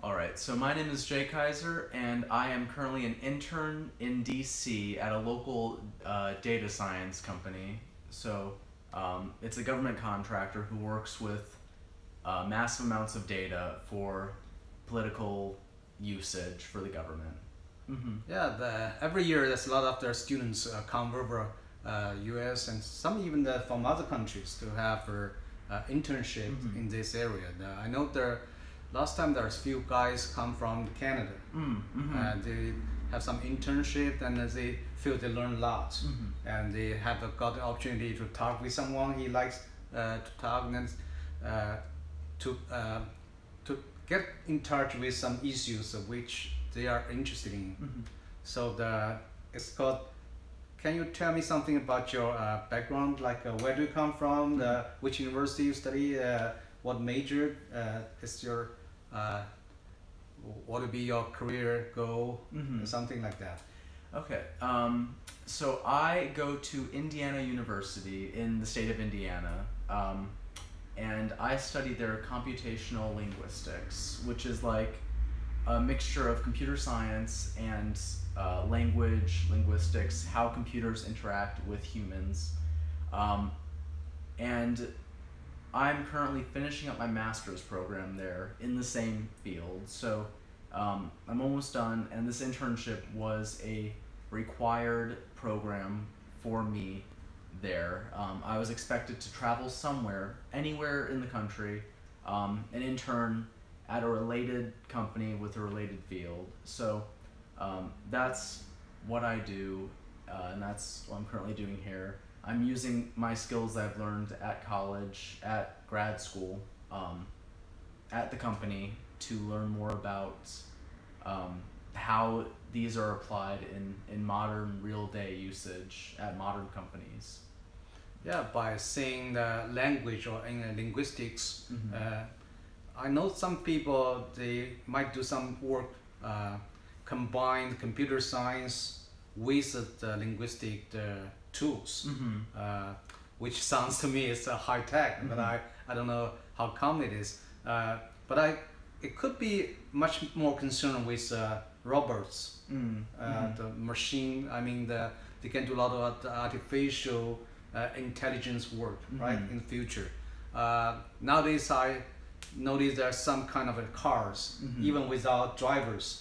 All right, so my name is Jay Kaiser, and I am currently an intern in DC at a local data science company. It's a government contractor who works with massive amounts of data for political usage for the government. Yeah, every year there's a lot of their students come over U.S. and some even from other countries to have internship in this area. I know last time there's few guys come from Canada and they have some internship and they feel they learn a lot and they have got the opportunity to talk with someone he likes to talk and then to get in touch with some issues of which they are interested in. So it's called. Can you tell me something about your background? Like where do you come from? Which university you study? What major is your? What would be your career goal? Something like that. Okay. So I go to Indiana University in the state of Indiana. And I study their computational linguistics, which is like a mixture of computer science and linguistics, how computers interact with humans. And I'm currently finishing up my master's program there in the same field. So I'm almost done, and this internship was a required program for me there. I was expected to travel somewhere, anywhere in the country, and intern at a related company with a related field. So that's what I do, and that's what I'm currently doing here. I'm using my skills that I've learned at college, at grad school, at the company to learn more about how these are applied in modern real-day usage at modern companies. Yeah, by saying the language or in linguistics, I know some people, they might do some work combine computer science with the linguistic tools, which sounds to me is high tech, but I don't know how common it is. But it could be much more concerned with robots, the machine. I mean, they can do a lot of artificial intelligence work, right, in the future. Nowadays, I notice there are some kind of cars, even without drivers.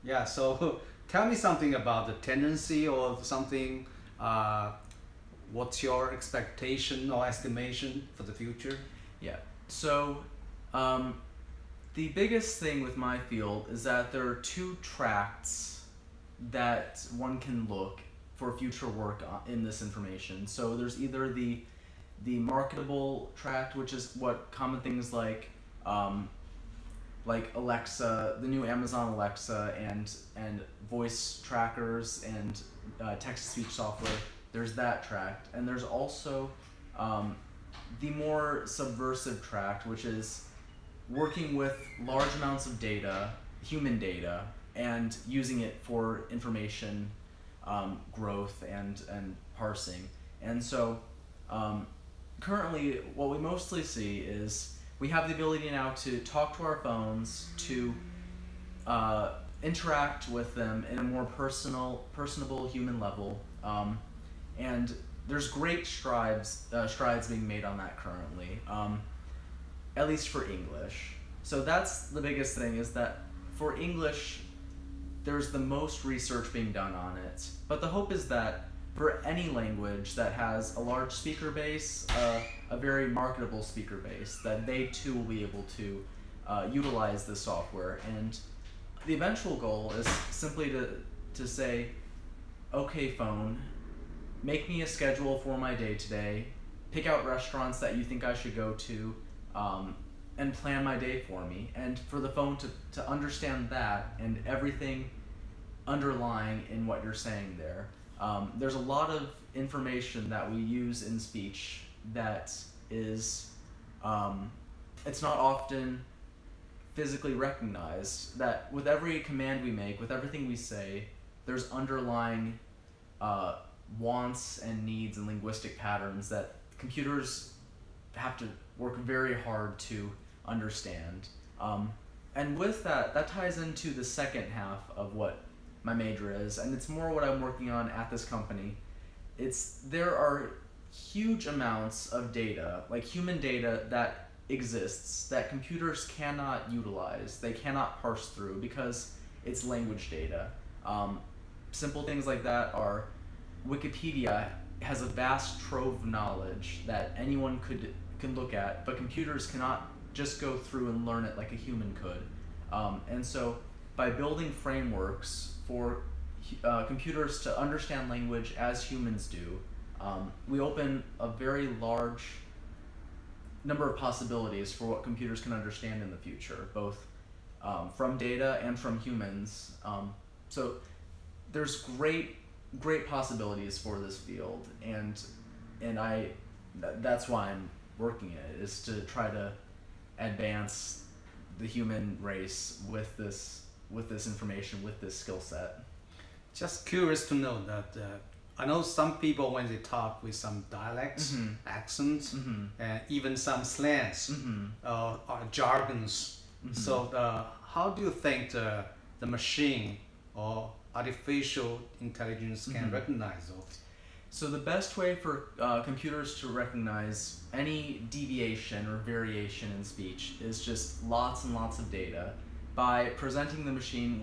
Yeah, so tell me something about the tendency or something. What's your expectation or estimation for the future? Yeah, so the biggest thing with my field is that there are two tracks that one can look for future work in this information. So there's either the marketable tract, which is what common things like Alexa, the new Amazon Alexa, and voice trackers and text-to-speech software. There's that tract, and there's also the more subversive tract, which is working with large amounts of data, human data, and using it for information growth and parsing. And so currently what we mostly see is we have the ability now to talk to our phones, to interact with them in a more personable human level, and there's great strides being made on that currently, at least for English. So that's the biggest thing, is that for English there's the most research being done on it, but the hope is that for any language that has a large speaker base, a very marketable speaker base, that they too will be able to utilize this software. And the eventual goal is simply to say, okay phone, make me a schedule for my day today, pick out restaurants that you think I should go to, and plan my day for me. And for the phone to understand that and everything underlying in what you're saying there. There's a lot of information that we use in speech that is, it's not often physically recognized, that with every command we make, with everything we say, there's underlying wants and needs and linguistic patterns that computers have to work very hard to understand. And with that, that ties into the second half of what my major is, and it's more what I'm working on at this company. There are huge amounts of data, like human data, that exists that computers cannot utilize. They cannot parse through because it's language data. Simple things like that are Wikipedia has a vast trove of knowledge that anyone can look at, but computers cannot just go through and learn it like a human could. And so by building frameworks for computers to understand language as humans do, we open a very large number of possibilities for what computers can understand in the future, both from data and from humans. So there's great possibilities for this field, and that's why I'm working it, is to try to advance the human race with this information, with this skill set. Just curious to know that I know some people, when they talk with some dialects, Mm-hmm. accents, Mm-hmm. and even some slangs, Mm-hmm. or jargons. Mm-hmm. So how do you think the machine or artificial intelligence can Mm-hmm. recognize those? So the best way for computers to recognize any deviation or variation in speech is just lots and lots of data by presenting the machine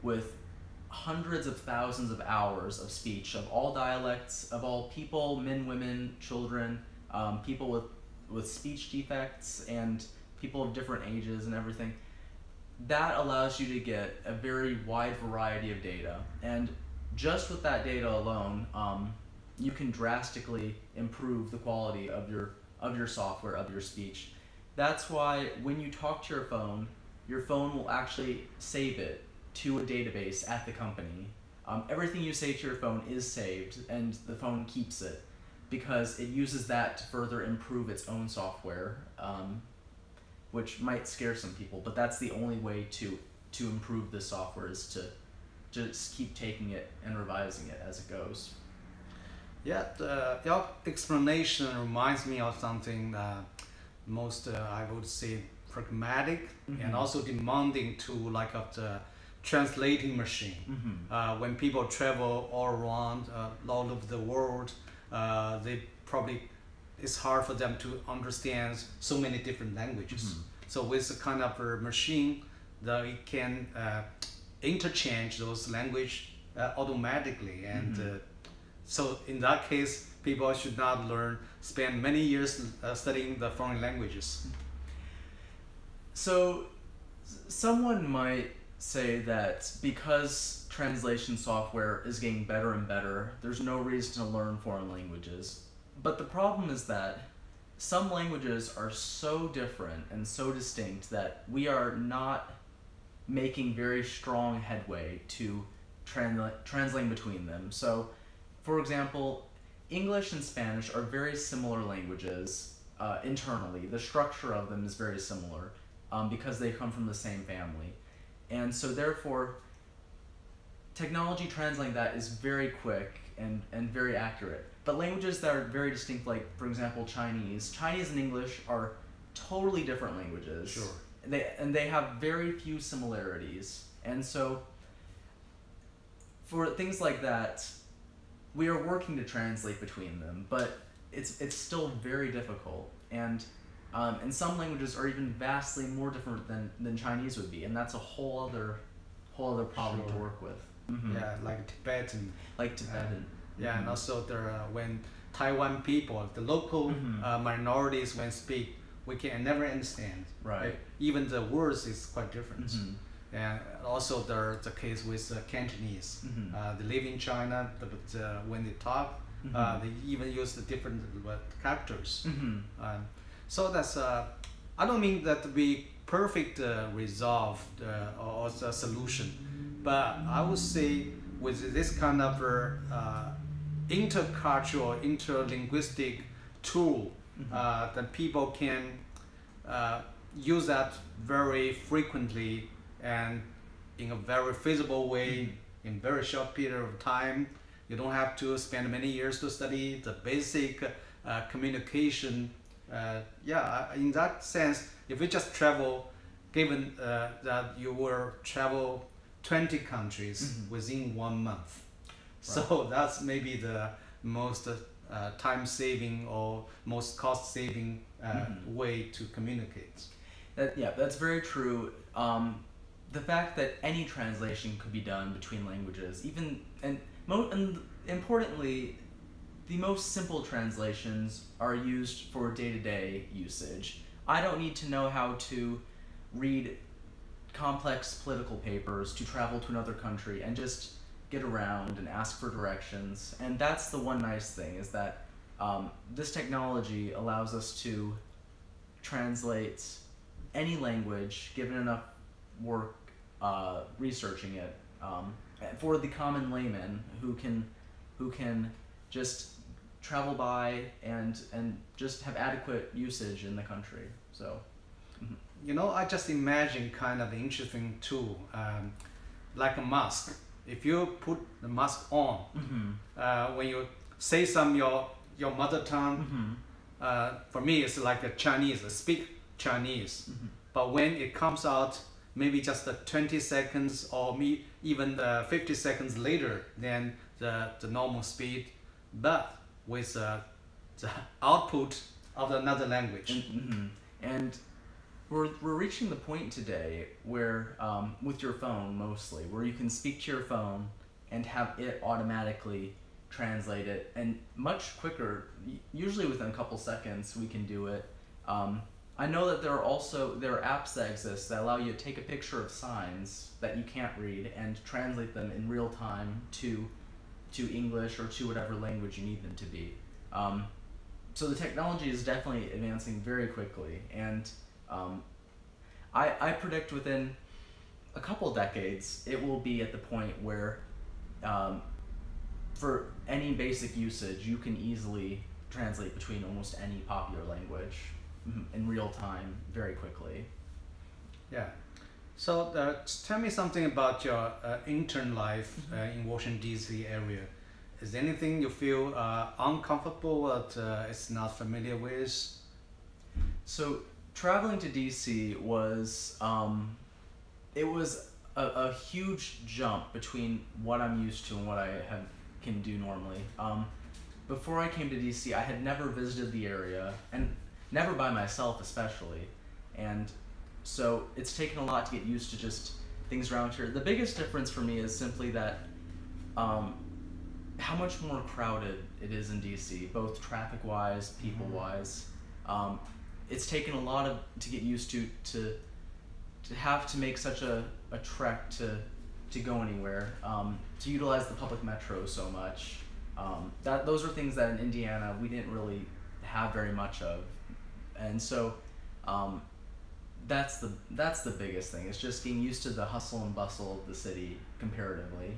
with hundreds of thousands of hours of speech of all dialects, of all people, men, women, children, people with speech defects, and people of different ages and everything. That allows you to get a very wide variety of data, and just with that data alone, you can drastically improve the quality of your software, of your speech. That's why when you talk to your phone will actually save it to a database at the company. Everything you say to your phone is saved, and the phone keeps it because it uses that to further improve its own software, which might scare some people, but that's the only way to improve the software, is to just keep taking it and revising it as it goes. Yeah, your explanation reminds me of something most, I would say, pragmatic Mm-hmm. and also demanding to like of the translating machine. Mm-hmm. When people travel all around, all over the world, they probably, it's hard for them to understand so many different languages. Mm-hmm. So with a kind of a machine, that it can interchange those language automatically, and Mm-hmm. so in that case, people should not spend many years studying the foreign languages. So someone might say that because translation software is getting better and better, there's no reason to learn foreign languages. But the problem is that some languages are so different and so distinct that we are not making very strong headway to translating between them. So, for example, English and Spanish are very similar languages internally. The structure of them is very similar because they come from the same family. And so therefore, technology translating that is very quick and very accurate. But languages that are very distinct, like, for example, Chinese and English are totally different languages. Sure. They have very few similarities. And so for things like that, we are working to translate between them, but it's still very difficult. And some languages are even vastly more different than Chinese would be, and that's a whole other problem to Sure. work with. Mm-hmm. Yeah, like Tibetan. Like Tibetan. Yeah, and also there, when Taiwan people, the local Mhm. minorities, when speak, we can never understand. Right. Even the words is quite different. Mhm. And also the case with Cantonese. Mhm. They live in China, but when they talk, Mhm. they even use the different characters. Mhm. So that's I don't mean that to be perfect resolved or a solution, but I would say with this kind of intercultural, interlinguistic tool, that people can use that very frequently and in a very feasible way in very short period of time. You don't have to spend many years to study the basic communication. In that sense, if we just given that you will travel 20 countries within 1 month. So that's maybe the most time-saving or most cost-saving way to communicate. Yeah, that's very true. The fact that any translation could be done between languages, and importantly, the most simple translations are used for day-to-day usage. I don't need to know how to read complex political papers to travel to another country and just get around and ask for directions. And that's the one nice thing, is that this technology allows us to translate any language, given enough work researching it, for the common layman who can just travel by and just have adequate usage in the country. So, you know, I just imagine kind of interesting tool, like a mask. If you put the mask on, when you say your mother tongue, for me it's like a Chinese, I speak Chinese, but when it comes out, maybe just 20 seconds or even 50 seconds later than the normal speed, but with the output of another language. And we're reaching the point today where, with your phone mostly, where you can speak to your phone and have it automatically translate it, and much quicker, usually within a couple seconds we can do it. I know that there are apps that exist that allow you to take a picture of signs that you can't read and translate them in real time to English or to whatever language you need them to be. So the technology is definitely advancing very quickly, and I predict within a couple decades it will be at the point where for any basic usage you can easily translate between almost any popular language in real time very quickly. Yeah. So tell me something about your intern life in Washington DC area. Is there anything you feel uncomfortable that is not familiar with? So traveling to DC was it was a huge jump between what I'm used to and what I can do normally. Before I came to DC, I had never visited the area, and never by myself especially, and so it's taken a lot to get used to just things around here. The biggest difference for me is simply that how much more crowded it is in DC, both traffic-wise, people-wise. It's taken a lot to get used to have to make such a trek to go anywhere, to utilize the public metro so much. Those are things that in Indiana we didn't really have very much of, and so that's the biggest thing. It's just getting used to the hustle and bustle of the city comparatively.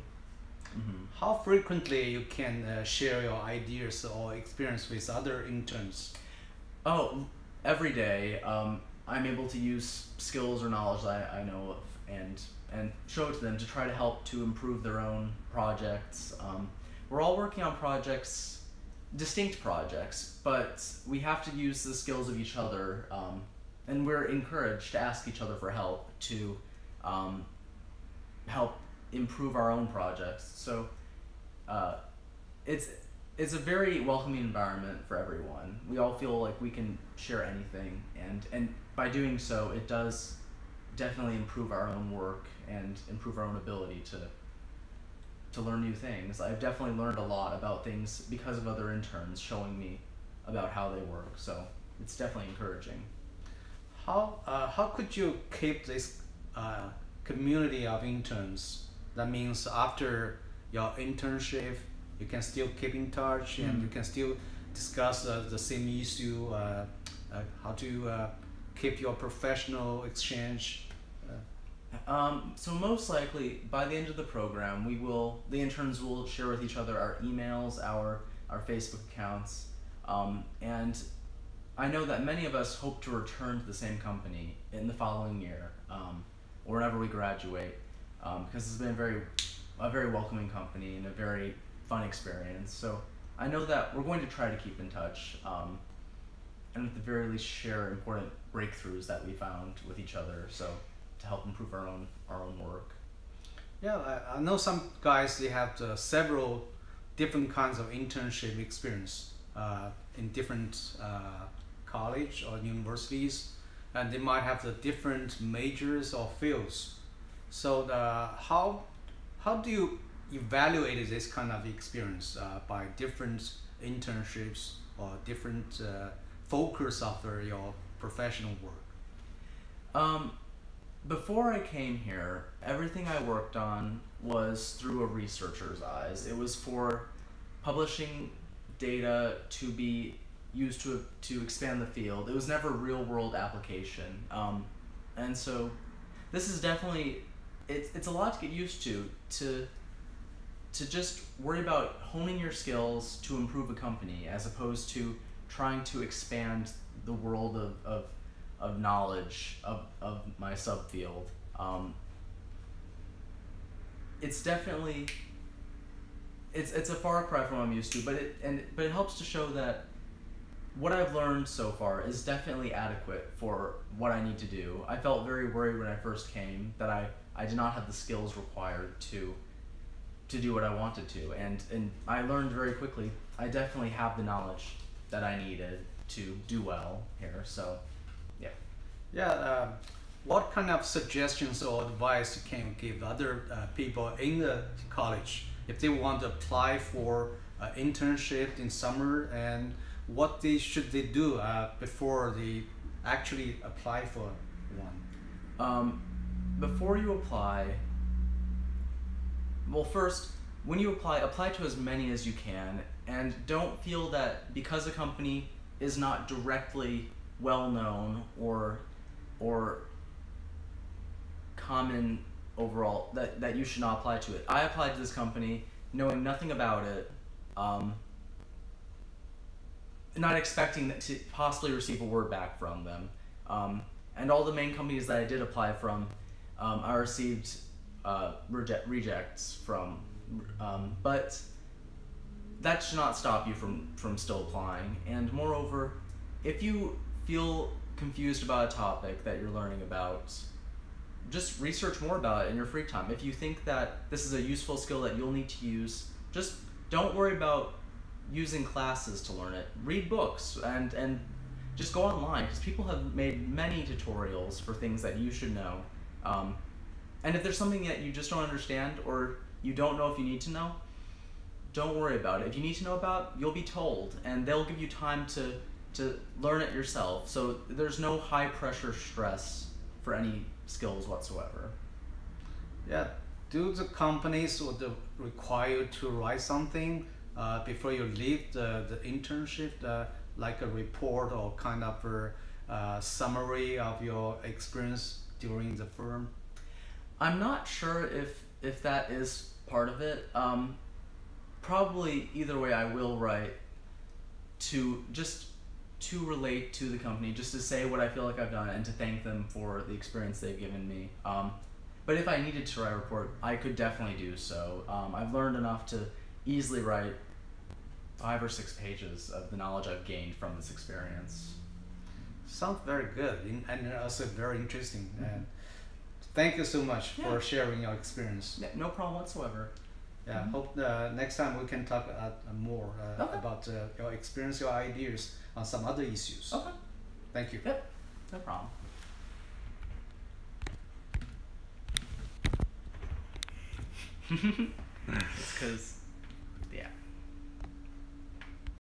How frequently you can share your ideas or experience with other interns? Oh, every day. I'm able to use skills or knowledge that I know of and show it to them to try to help to improve their own projects. We're all working on projects, distinct projects, but we have to use the skills of each other, and we're encouraged to ask each other for help to help improve our own projects. So it's a very welcoming environment for everyone. We all feel like we can share anything, and by doing so, it does definitely improve our own work and improve our own ability to learn new things. I've definitely learned a lot about things because of other interns showing me about how they work, so it's definitely encouraging. How could you keep this community of interns? That means after your internship, you can still keep in touch and you can still discuss the same issue, how to keep your professional exchange. So most likely by the end of the program, the interns will share with each other our emails, our Facebook accounts, and I know that many of us hope to return to the same company in the following year, or whenever we graduate, because it's been a very welcoming company and a very fun experience. So I know that we're going to try to keep in touch, and at the very least share important breakthroughs that we found with each other. So to help improve our own work. Yeah, I know some guys, they have several different kinds of internship experience in different college or universities, and they might have the different majors or fields. So how do you evaluate this kind of experience by different internships or different focus of your professional work? Before I came here, everything I worked on was through a researcher's eyes. It was for publishing data to be used to expand the field. It was never real world application. And so this is definitely, it's a lot to get used to just worry about honing your skills to improve a company as opposed to trying to expand the world of knowledge of my subfield. It's definitely, it's a far cry from what I'm used to, but it helps to show that what I've learned so far is definitely adequate for what I need to do. I felt very worried when I first came that I did not have the skills required to do what I wanted to, and I learned very quickly I definitely have the knowledge that I needed to do well here. So yeah. Yeah, what kind of suggestions or advice can you give other people in the college if they want to apply for internship in summer, and what should they do before they actually apply for one? Before you apply, well, first, when you apply to as many as you can, and don't feel that because a company is not directly well known or common overall, that you should not apply to it. I applied to this company knowing nothing about it, not expecting to possibly receive a word back from them. And all the main companies that I did apply from, I received rejects from, but that should not stop you from still applying. And moreover, if you feel confused about a topic that you're learning about, just research more about it in your free time. If you think that this is a useful skill that you'll need to use, just don't worry about using classes to learn it. Read books and just go online, because people have made many tutorials for things that you should know. And if there's something that you just don't understand or you don't know if you need to know, don't worry about it. If you need to know about, you'll be told, and they'll give you time to learn it yourself. So there's no high pressure stress for any skills whatsoever. Yeah, do the companies would require you to write something before you leave the internship, like a report or kind of a summary of your experience during the firm? I'm not sure if that is part of it. Probably either way I will write to relate to the company, just to say what I feel like I've done and to thank them for the experience they've given me. But if I needed to write a report, I could definitely do so. I've learned enough to easily write 5 or 6 pages of the knowledge I've gained from this experience. Sounds very good and also very interesting. Mm-hmm. Thank you so much for sharing your experience. Yeah, no problem whatsoever. Yeah, hope next time we can talk more about your experience, your ideas on some other issues. Okay. Thank you. Yep, no problem. It's because